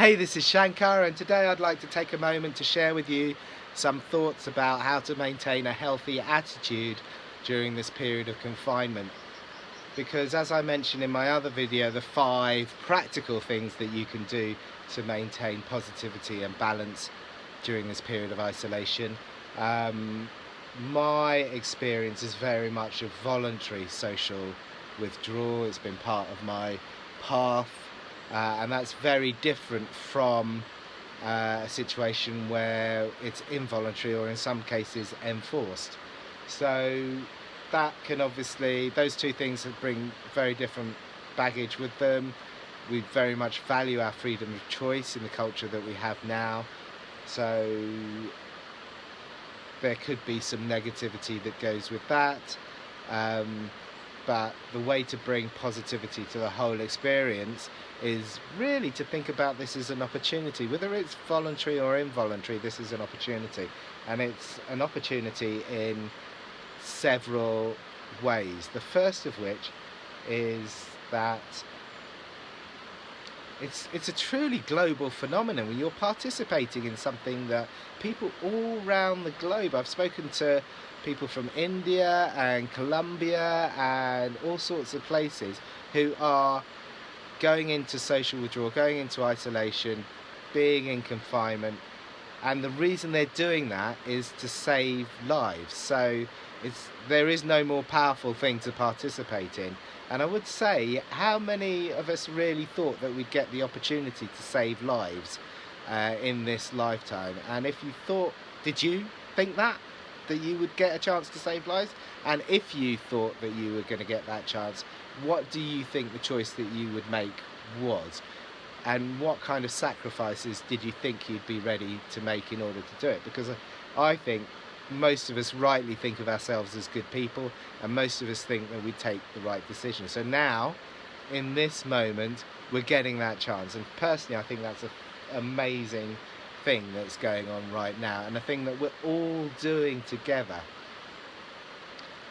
Hey, this is Shankar, and today I'd like to take a moment to share with you some thoughts about how to maintain a healthy attitude during this period of confinement. Because as I mentioned in my other video, the 5 practical things that you can do to maintain positivity and balance during this period of isolation. My experience is very much a voluntary social withdrawal. It's been part of my path. And that's very different from a situation where it's involuntary or in some cases enforced. So that can obviously, those two things bring very different baggage with them. We very much value our freedom of choice in the culture that we have now. So there could be some negativity that goes with that. But the way to bring positivity to the whole experience is really to think about this as an opportunity. Whether it's voluntary or involuntary, this is an opportunity. And it's an opportunity in several ways. The first of which is that it's a truly global phenomenon when you're participating in something that people all around the globe, I've spoken to people from India and Colombia and all sorts of places who are going into social withdrawal, going into isolation, being in confinement, and the reason they're doing that is to save lives. So there is no more powerful thing to participate in. And I would say, how many of us really thought that we'd get the opportunity to save lives in this lifetime? And if you thought, did you think that you would get a chance to save lives? And if you thought that you were going to get that chance, what do you think the choice that you would make was? And what kind of sacrifices did you think you'd be ready to make in order to do it? Because I think most of us rightly think of ourselves as good people, and most of us think that we take the right decision. So now, in this moment, we're getting that chance. And personally, I think that's an amazing thing that's going on right now, and a thing that we're all doing together.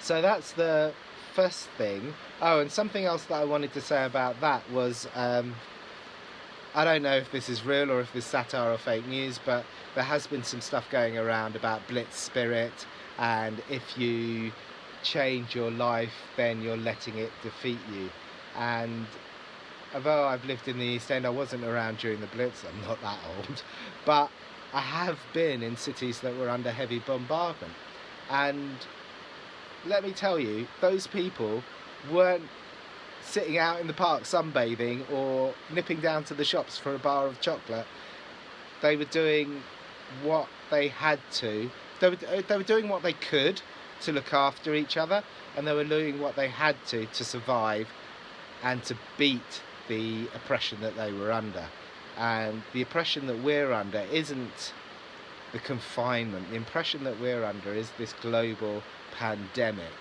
So that's the first thing. Oh, and something else that I wanted to say about that was, I don't know if this is real or if this satire or fake news, but there has been some stuff going around about Blitz Spirit, and if you change your life, then you're letting it defeat you. And although I've lived in the East End, I wasn't around during the Blitz, I'm not that old, but I have been in cities that were under heavy bombardment. And let me tell you, those people weren't sitting out in the park sunbathing or nipping down to the shops for a bar of chocolate. They were doing what they had to. They were doing what they could to look after each other, and they were doing what they had to survive and to beat the oppression that they were under. And the oppression that we're under isn't the confinement. The oppression that we're under is this global pandemic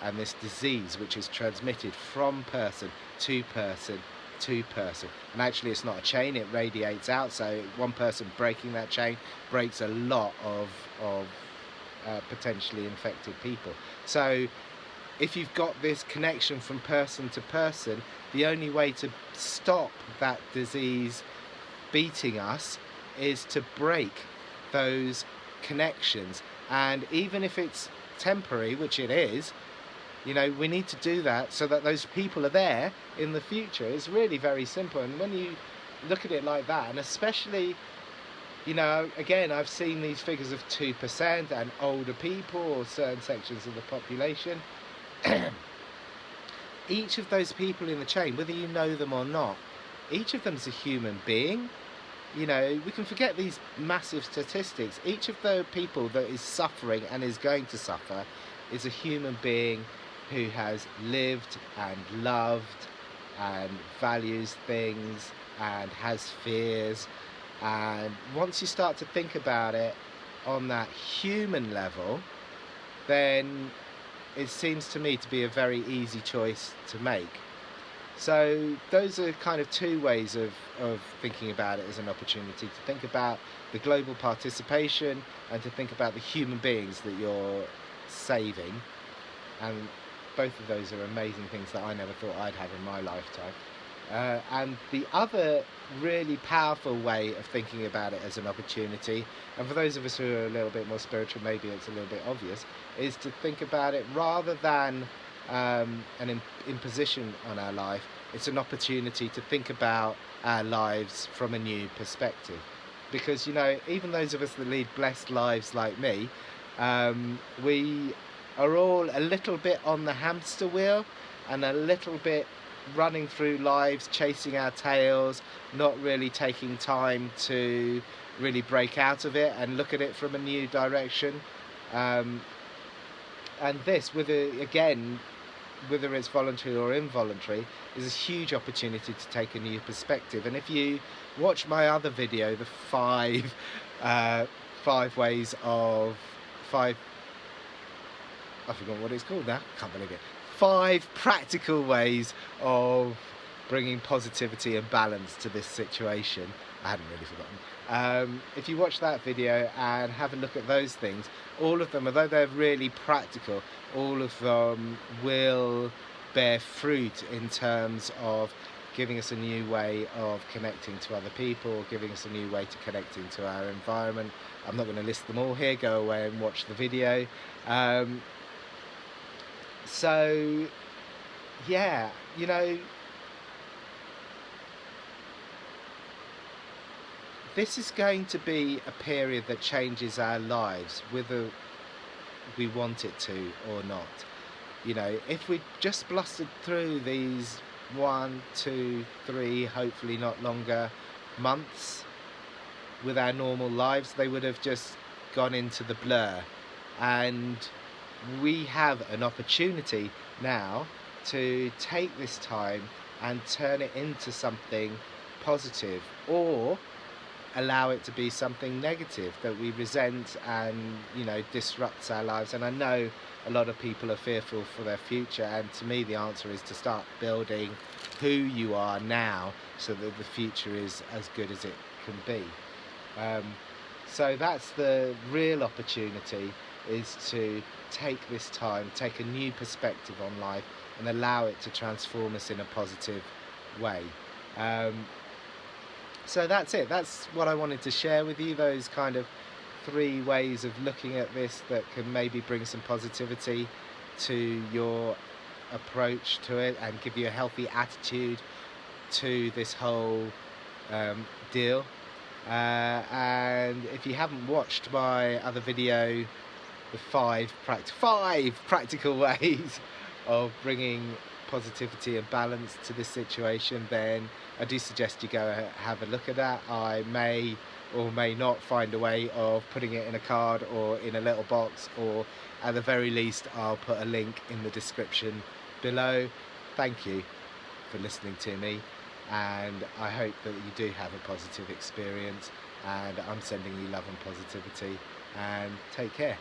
and this disease which is transmitted from person to person to person. And actually it's not a chain, it radiates out, so one person breaking that chain breaks a lot of potentially infected people. So if you've got this connection from person to person, the only way to stop that disease beating us is to break those connections. And even if it's temporary, which it is, you know, we need to do that so that those people are there in the future. It's really very simple. And when you look at it like that, and especially, you know, again, I've seen these figures of 2% and older people or certain sections of the population. Each of those people in the chain, whether you know them or not, each of them is a human being. You know, we can forget these massive statistics. Each of the people that is suffering and is going to suffer is a human being who has lived and loved and values things and has fears. And once you start to think about it on that human level, then it seems to me to be a very easy choice to make. So those are kind of 2 ways of thinking about it as an opportunity, to think about the global participation and to think about the human beings that you're saving. And both of those are amazing things that I never thought I'd have in my lifetime. And the other really powerful way of thinking about it as an opportunity, and for those of us who are a little bit more spiritual, maybe it's a little bit obvious, is to think about it rather than an imposition on our life. It's an opportunity to think about our lives from a new perspective. Because, you know, even those of us that lead blessed lives like me, we are all a little bit on the hamster wheel and a little bit running through lives, chasing our tails, not really taking time to really break out of it and look at it from a new direction. And this, again, whether it's voluntary or involuntary, is a huge opportunity to take a new perspective. And if you watch my other video, the five ways of five, I forgot what it's called now, can't believe it. 5 practical ways of bringing positivity and balance to this situation. I hadn't really forgotten. If you watch that video and have a look at those things, all of them, although they're really practical, all of them will bear fruit in terms of giving us a new way of connecting to other people, giving us a new way to connecting to our environment. I'm not going to list them all here, go away and watch the video. So, yeah, you know, this is going to be a period that changes our lives, whether we want it to or not. You know, if we just blustered through these 1, 2, 3, hopefully not longer, months with our normal lives, they would have just gone into the blur. And we have an opportunity now to take this time and turn it into something positive, or allow it to be something negative that we resent and, you know, disrupts our lives. And I know a lot of people are fearful for their future, and to me the answer is to start building who you are now so that the future is as good as it can be. So that's the real opportunity, is to take this time, take a new perspective on life and allow it to transform us in a positive way. So that's it. That's what I wanted to share with you, those kind of 3 ways of looking at this that can maybe bring some positivity to your approach to it and give you a healthy attitude to this whole deal. And if you haven't watched my other video, the 5 practical ways of bringing positivity and balance to this situation, then I do suggest you go have a look at that. I may or may not find a way of putting it in a card or in a little box, or at the very least I'll put a link in the description below. Thank you for listening to me, and I hope that you do have a positive experience, and I'm sending you love and positivity, and take care.